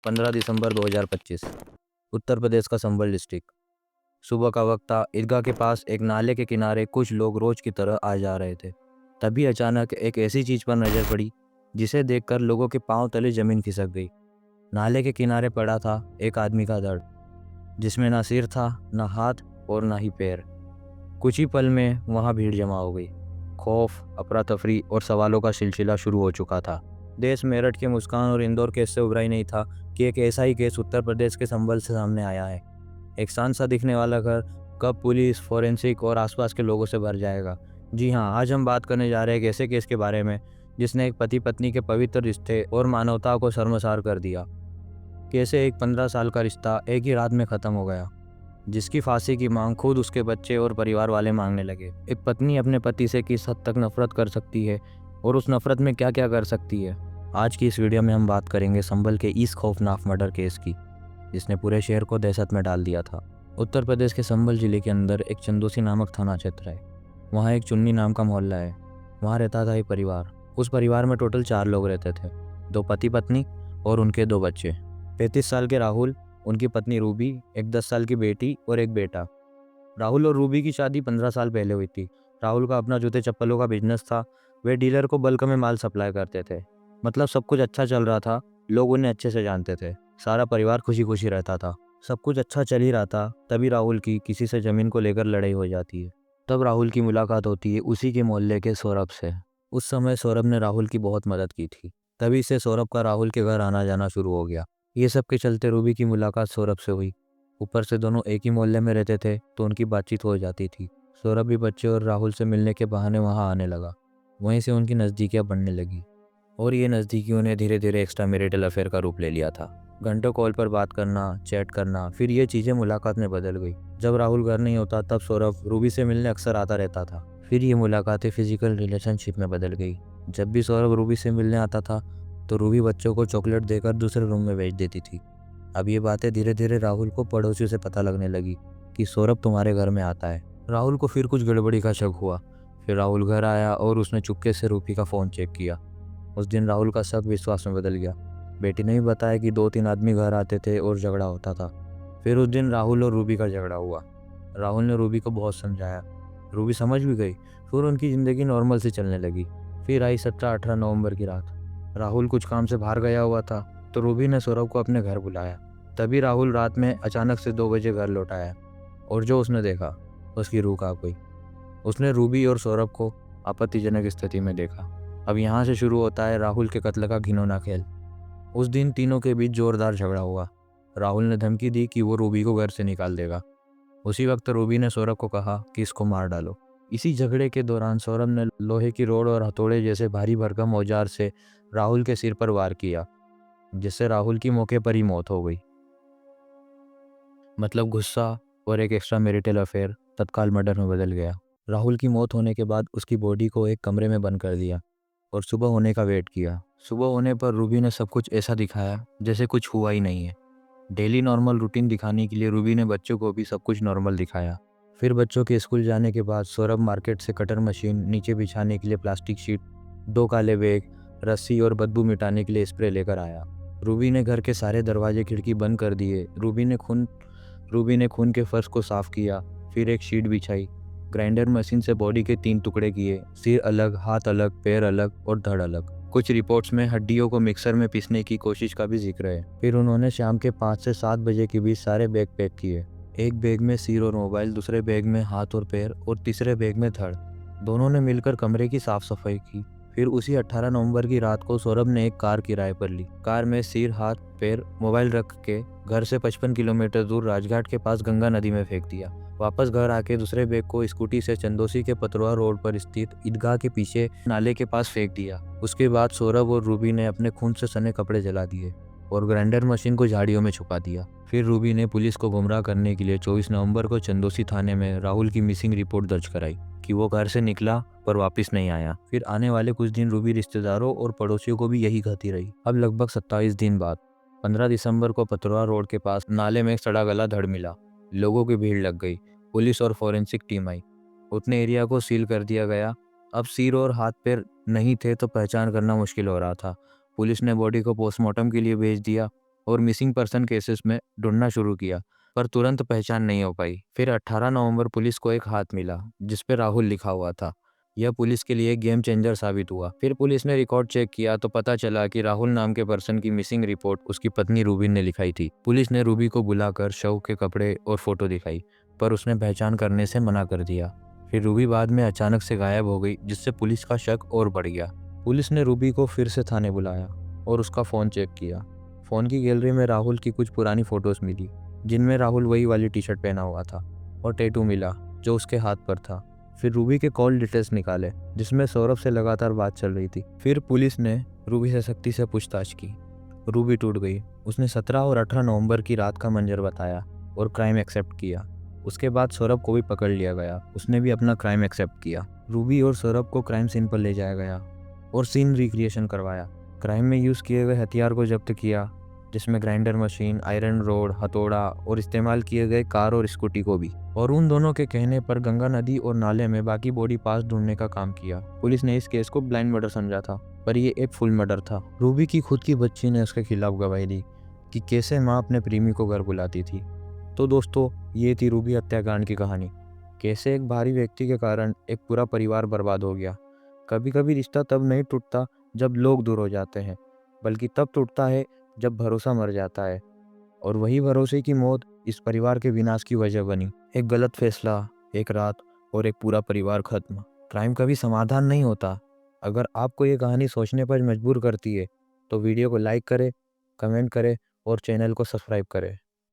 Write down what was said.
15 दिसंबर 2025। उत्तर प्रदेश का संभल डिस्ट्रिक्ट। सुबह का वक्त था। ईदगाह के पास एक नाले के किनारे कुछ लोग रोज की तरह आ जा रहे थे। तभी अचानक एक ऐसी चीज पर नजर पड़ी जिसे देखकर लोगों के पांव तले जमीन खिसक गई। नाले के किनारे पड़ा था एक आदमी का धड़, जिसमें ना सिर था, ना हाथ और ना ही पैर। कुछ ही पल में वहां भीड़ जमा हो गई। खौफ, अफरा तफरी और सवालों का सिलसिला शुरू हो चुका था। देश मेरठ के मुस्कान और इंदौर केस से उभरा ही नहीं था कि एक ऐसा ही केस उत्तर प्रदेश के संभल से सामने आया है। एक शांत सा दिखने वाला घर कब पुलिस, फोरेंसिक और आसपास के लोगों से भर जाएगा। जी हाँ, आज हम बात करने जा रहे हैं एक ऐसे केस के बारे में जिसने एक पति पत्नी के पवित्र रिश्ते और मानवता को शर्मसार कर दिया। कैसे एक 15 साल का रिश्ता एक ही रात में खत्म हो गया, जिसकी फांसी की मांग खुद उसके बच्चे और परिवार वाले मांगने लगे। एक पत्नी अपने पति से किस हद तक नफरत कर सकती है और उस नफरत में क्या क्या कर सकती है। आज की इस वीडियो में हम बात करेंगे संभल के इस खौफनाक मर्डर केस की, जिसने पूरे शहर को दहशत में डाल दिया था। उत्तर प्रदेश के संभल जिले के अंदर एक चंदोसी नामक थाना क्षेत्र है। वहाँ एक चुन्नी नाम का मोहल्ला है। वहाँ रहता था एक परिवार। उस परिवार में टोटल 4 लोग रहते थे, 2 पति पत्नी और उनके 2 बच्चे। 35 साल के राहुल, उनकी पत्नी रूबी, एक 10 साल की बेटी और एक बेटा। राहुल और रूबी की शादी 15 साल पहले हुई थी। राहुल का अपना जूते चप्पलों का बिजनेस था। वे डीलर को बल्क में माल सप्लाई करते थे। मतलब सब कुछ अच्छा चल रहा था। लोग उन्हें अच्छे से जानते थे। सारा परिवार खुशी खुशी रहता था। सब कुछ अच्छा चल ही रहा था, तभी राहुल की किसी से जमीन को लेकर लड़ाई हो जाती है। तब राहुल की मुलाकात होती है उसी के मोहल्ले के सौरभ से। उस समय सौरभ ने राहुल की बहुत मदद की थी, तभी से सौरभ का राहुल के घर आना जाना शुरू हो गया। ये सब के चलते रूबी की मुलाकात सौरभ से हुई। ऊपर से दोनों एक ही मोहल्ले में रहते थे तो उनकी बातचीत हो जाती थी। सौरभ भी बच्चे और राहुल से मिलने के बहाने वहां आने लगा। वहीं से उनकी नज़दीकियां बढ़ने लगी और ये नज़दीकियों ने धीरे धीरे एक्स्ट्रा मैरिटल अफेयर का रूप ले लिया था। घंटों कॉल पर बात करना, चैट करना, फिर ये चीज़ें मुलाकात में बदल गई। जब राहुल घर नहीं होता तब सौरभ रूबी से मिलने अक्सर आता रहता था। फिर ये मुलाकातें फिजिकल रिलेशनशिप में बदल गई। जब भी सौरभ रूबी से मिलने आता था तो रूबी बच्चों को चॉकलेट देकर दूसरे रूम में भेज देती थी। अब ये बातें धीरे धीरे राहुल को पड़ोसियों से पता लगने लगी कि सौरभ तुम्हारे घर में आता है। राहुल को फिर कुछ गड़बड़ी का शक हुआ। फिर राहुल घर आया और उसने चुपके से रूबी का फ़ोन चेक किया। उस दिन राहुल का शक विश्वास में बदल गया। बेटी ने भी बताया कि 2-3 आदमी घर आते थे और झगड़ा होता था। फिर उस दिन राहुल और रूबी का झगड़ा हुआ। राहुल ने रूबी को बहुत समझाया। रूबी समझ भी गई। फिर उनकी ज़िंदगी नॉर्मल से चलने लगी। फिर आई 17-18 नवंबर की रात। राहुल कुछ काम से बाहर गया हुआ था तो रूबी ने सौरभ को अपने घर बुलाया। तभी राहुल रात में अचानक से 2 बजे घर लौट आया और जो उसने देखा उसकी रूह कांप गई। उसने रूबी और सौरभ को आपत्तिजनक स्थिति में देखा। अब यहाँ से शुरू होता है राहुल के कत्ल का घिनौना खेल। उस दिन तीनों के बीच जोरदार झगड़ा हुआ। राहुल ने धमकी दी कि वो रूबी को घर से निकाल देगा। उसी वक्त रूबी ने सौरभ को कहा कि इसको मार डालो। इसी झगड़े के दौरान सौरभ ने लोहे की रोड और हथौड़े जैसे भारी भरकम औजार से राहुल के सिर पर वार किया, जिससे राहुल की मौके पर ही मौत हो गई। मतलब गुस्सा और एक एक्स्ट्रा मैरिटल अफेयर तत्काल मर्डर में बदल गया। राहुल की मौत होने के बाद उसकी बॉडी को एक कमरे में बंद कर दिया और सुबह होने का वेट किया। सुबह होने पर रूबी ने सब कुछ ऐसा दिखाया जैसे कुछ हुआ ही नहीं है। डेली नॉर्मल रूटीन दिखाने के लिए रूबी ने बच्चों को भी सब कुछ नॉर्मल दिखाया। फिर बच्चों के स्कूल जाने के बाद सौरभ मार्केट से कटर मशीन, नीचे बिछाने के लिए प्लास्टिक शीट, 2 काले बैग, रस्सी और बदबू मिटाने के लिए स्प्रे लेकर आया। रूबी ने घर के सारे दरवाजे खिड़की बंद कर दिए। रूबी ने खून के फर्श को साफ किया। फिर एक शीट बिछाई। ग्राइंडर मशीन से बॉडी के 3 टुकड़े किए, सिर अलग, हाथ अलग, पैर अलग और धड़ अलग। कुछ रिपोर्ट्स में हड्डियों को मिक्सर में पीसने की कोशिश का भी जिक्र है। फिर उन्होंने शाम के 5 से 7 बजे के बीच सारे बैग पैक किए। एक बैग में सिर और मोबाइल, दूसरे बैग में हाथ और पैर और तीसरे बैग में धड़। दोनों ने मिलकर कमरे की साफ सफाई की। फिर उसी 18 नवंबर की रात को सौरभ ने एक कार किराए पर ली। कार में सिर, हाथ, पैर, मोबाइल रख के घर से 55 किलोमीटर दूर राजघाट के पास गंगा नदी में फेंक दिया। वापस घर आके दूसरे बैग को स्कूटी से चंदोसी के पतरुआ रोड पर स्थित ईदगाह के पीछे नाले के पास फेंक दिया। उसके बाद सौरभ और रूबी ने अपने खून से सने कपड़े जला दिए और ग्राइंडर मशीन को झाड़ियों में छुपा दिया। फिर रूबी ने पुलिस को गुमराह करने के लिए 24 नवंबर को चंदोसी थाने में राहुल की मिसिंग रिपोर्ट दर्ज कराई कि वो घर से निकला पर वापस नहीं आया। फिर आने वाले कुछ दिन रूबी रिश्तेदारों और पड़ोसियों को भी यही कहती रही। अब लगभग 27 दिन बाद 15 दिसंबर को पतरुआ रोड के पास नाले में एक सड़ा गला धड़ मिला। लोगों की भीड़ लग गई। पुलिस और फोरेंसिक टीम आई। उतने एरिया को सील कर दिया गया। अब सिर और हाथ पैर नहीं थे तो पहचान करना मुश्किल हो रहा था। पुलिस ने बॉडी को पोस्टमार्टम के लिए भेज दिया। और मिसिंग पर्सन केसेस में ढूंढना शुरू किया, पर तुरंत पहचान नहीं हो पाई। फिर 18 नवंबर पुलिस को एक हाथ मिला जिस पे राहुल लिखा हुआ था। यह पुलिस के लिए गेम चेंजर साबित हुआ। फिर पुलिस ने रिकॉर्ड चेक किया तो पता चला कि राहुल नाम के पर्सन की मिसिंग रिपोर्ट उसकी पत्नी रूबी ने लिखाई थी। पुलिस ने रूबी को बुलाकर शव के कपड़े और फोटो दिखाई, पर उसने पहचान करने से मना कर दिया। फिर रूबी बाद में अचानक से गायब हो गई, जिससे पुलिस का शक और बढ़ गया। पुलिस ने रूबी को फिर से थाने बुलाया और उसका फ़ोन चेक किया। फ़ोन की गैलरी में राहुल की कुछ पुरानी फ़ोटोज़ मिली, जिनमें राहुल वही वाली टी शर्ट पहना हुआ था, और टैटू मिला जो उसके हाथ पर था। फिर रूबी के कॉल डिटेल्स निकाले, जिसमें सौरभ से लगातार बात चल रही थी। फिर पुलिस ने रूबी से सख्ती से पूछताछ की। रूबी टूट गई। उसने 17 और 18 नवंबर की रात का मंजर बताया और क्राइम एक्सेप्ट किया। उसके बाद सौरभ को भी पकड़ लिया गया, उसने भी अपना क्राइम एक्सेप्ट किया। रूबी और सौरभ को क्राइम सीन पर ले जाया गया और सीन रिक्रिएशन करवाया। क्राइम में यूज़ किए गए हथियार को जब्त किया, जिसमें ग्राइंडर मशीन, आयरन रोड, हथौड़ा और इस्तेमाल किए गए कार और स्कूटी को भी। और उन दोनों के कहने पर गंगा नदी और नाले में बाकी बॉडी पार्ट्स ढूंढने का काम किया। पुलिस ने इस केस को ब्लाइंड मर्डर समझा था, पर ये एक फुल मर्डर था। रूबी की खुद की बच्ची ने उसके खिलाफ गवाही दी कि कैसे माँ अपने प्रेमी को घर बुलाती थी। तो दोस्तों, ये थी रूबी हत्याकांड की कहानी। कैसे एक बाहरी व्यक्ति के कारण एक पूरा परिवार बर्बाद हो गया। कभी कभी रिश्ता तब नहीं टूटता जब लोग दूर हो जाते हैं, बल्कि तब टूटता है जब भरोसा मर जाता है। और वही भरोसे की मौत इस परिवार के विनाश की वजह बनी। एक गलत फैसला, एक रात और एक पूरा परिवार खत्म। क्राइम कभी समाधान नहीं होता। अगर आपको ये कहानी सोचने पर मजबूर करती है तो वीडियो को लाइक करें, कमेंट करें और चैनल को सब्सक्राइब करें।